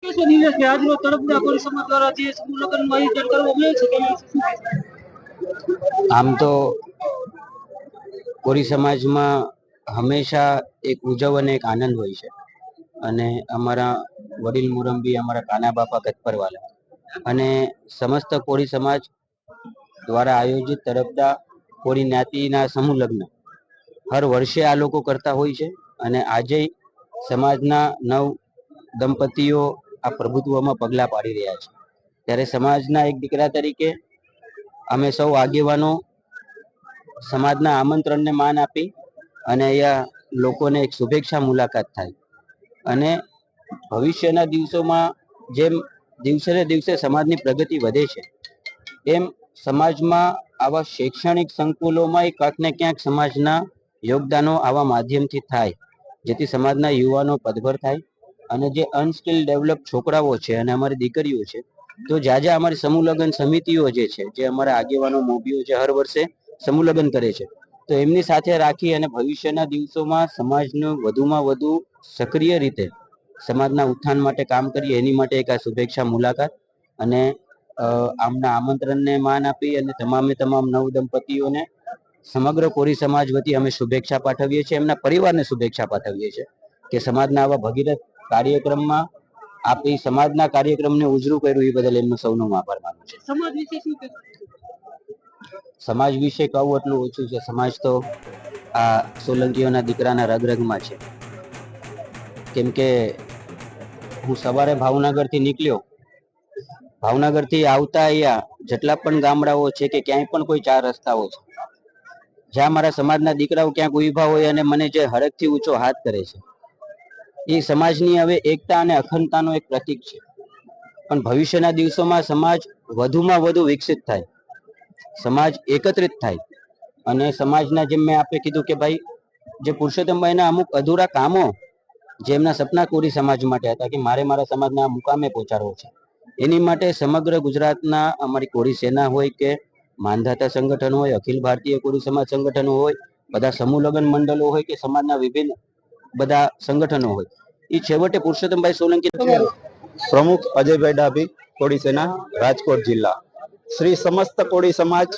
છે નિલેશ ભાઈ, આજનો તળપદા કોળી સમાજ દ્વારા જે સમૂહ લગ્નનું આયોજન કરવામાં આવ્યું છે તેના વિશે શું કહેશો? આમ તો કોરી સમાજમાં હંમેશા એક ઉજવ અને એક આનંદ હોય છે અને અમારા વડીલ મુરબ્બી અમારા કાના બાપા ગતપરવાલા અને સમસ્ત કોળી સમાજ દ્વારા આયોજિત તળપદા કોળી જ્ઞાતિના સમૂહ લગ્ન હર વર્ષે આ લોકો કરતા હોય છે અને આજે સમાજના નવ દંપતીઓ આ પ્રભુત્વમાં પગલા પાડી રહ્યા છે. ત્યારે સમાજના એક દીકરા તરીકે અમે સૌ આગેવાનો સમાજના આમંત્રણને માન આપી અને અહીંયા લોકોને એક શુભેચ્છા મુલાકાત થાય અને ભવિષ્યના દિવસોમાં જેમ દિવસે ને દિવસે સમાજની પ્રગતિ વધે છે એમ સમાજમાં આવા શૈક્ષણિક સંકુલોમાં ક્યાંક ને ક્યાંક સમાજના યોગદાનો આવા માધ્યમથી થાય, જેથી સમાજના યુવાનો પદભર થાય અને જે અનસ્કિલ ડેવલપ છોકરાઓ છે અને અમારી દીકરીઓ છે, તો જ્યાં અમારી સમૂહ લગ્ન સમિતિઓ જે છે, જે અમારા આગેવાનો મોભીઓ જે હર વર્ષે સમૂહ લગ્ન કરે છે, તો એમની સાથે રાખી અને ભવિષ્યના દિવસોમાં સમાજનું વધુમાં વધુ સક્રિય રીતે સમાજના ઉત્થાન માટે કામ કરીએ એની માટે એક આ શુભેચ્છા મુલાકાત અને આમના આમંત્રણને માન આપી અને તમામે તમામ નવ દંપતીઓને સમગ્ર કોરી સમાજ વતી અમે શુભેચ્છા પાઠવીએ છીએ, એમના પરિવારને શુભેચ્છા પાઠવીએ છીએ કે સમાજના આવા ભગીરથ કાર્યક્રમમાં આપી સમાજના કાર્યક્રમને ઉજળું કર્યું એ બદલ એમનો સૌનો આભાર માનું છે. સમાજ વિશે શું કહેશો? સમાજ વિશે કહું એટલું ઓછું છે. સમાજ તો આ સોલંકીઓના દીકરાના રગરગમાં છે. કેમ કે હું સવારે ભાવનગર થી નીકળ્યો, ભાવનગર થી આવતા અહીંયા જેટલા પણ ગામડાઓ છે કે ક્યાંય પણ કોઈ ચાર રસ્તાઓ છે, જ્યાં મારા સમાજના દીકરાઓ ક્યાંક ઉભા હોય અને મને જે હરખથી ઊંચો હાથ કરે છે, એ સમાજની હવે એકતા અને અખંડતાનો એક પ્રતીક છે. પણ ભવિષ્યના દિવસોમાં સમાજ વધુમાં વધુ વિકસિત થાય, સમાજ એકત્રિત થાય અને સમાજના જેમ મેં આપે કીધું કે ભાઈ જે પુરુષોત્તમભાઈના અમુક અધૂરા કામો જે એમના સપના કોરી સમાજ માટે હતા કે મારે મારા સમાજના મુકામે પહોંચાડવો છે, એની માટે સમગ્ર ગુજરાતના અમારી કોળી સેના હોય કે માનધાતા સંગઠન હોય, અખિલ ભારતીય કોળી સમાજ સંગઠનો હોય, બધા સમૂહ લગ્ન મંડળો હોય કે સમાજના વિભિન્ન બધા સંગઠનો હોય, એ છેવટે પુરુષોત્તમભાઈ સોલંકી પ્રમુખ અજયભાઈ ડાભી, કોળી સેના, રાજકોટ જિલ્લા. શ્રી સમસ્ત કોળી સમાજ,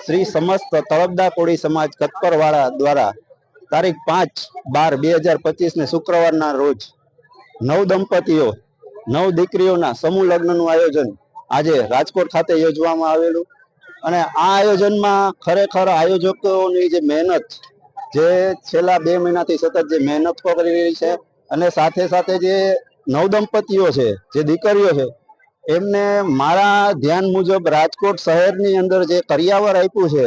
શ્રી સમસ્ત તળપદા કોળી સમાજ કતપરવાળા દ્વારા તારીખ 5/12/2025 ને શુક્રવારના રોજ નવ દંપતીઓ, નવ દીકરીઓના સમૂહ લગ્નનું આયોજન આજે રાજકોટ ખાતે યોજવામાં આવેલું અને આ આયોજનમાં ખરેખર આયોજકોની જે મહેનત, જે છેલ્લા 2 મહિનાથી સતત જે મહેનત કરી રહી છે અને સાથે સાથે જે નવ દંપતીઓ છે, જે દીકરીઓ છે, એમને મારા ધ્યાન મુજબ રાજકોટ શહેરની અંદર જે કરિયાવર આપ્યું છે,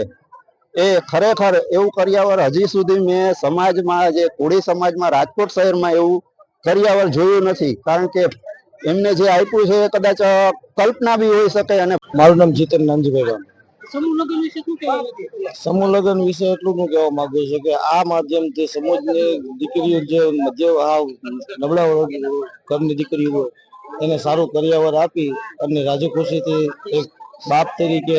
એ ખરેખર એવું કરિયાવર હજી સુધી મેં સમાજમાં, જે કોળી સમાજમાં રાજકોટ શહેરમાં એવું કરિયાવર જોયું નથી. કારણ કે એમને જે આપ્યું છે એ કદાચ કલ્પના બી હોઈ શકે. અને મારું નામ જીતન નાનજીભાઈ. સમૂહ લગ્ન વિશે શું કહેવા માંગો? સમૂહ લગ્ન વિશે એટલું હું કહેવા માંગુ છું કે આ માધ્યમથી સમાજની દીકરીઓ, જે મધ્ય નબળા ઘરની દીકરીઓ હોય એને સારું કરિયાવર આપી અને રાજી ખુશીથી એક બાપ તરીકે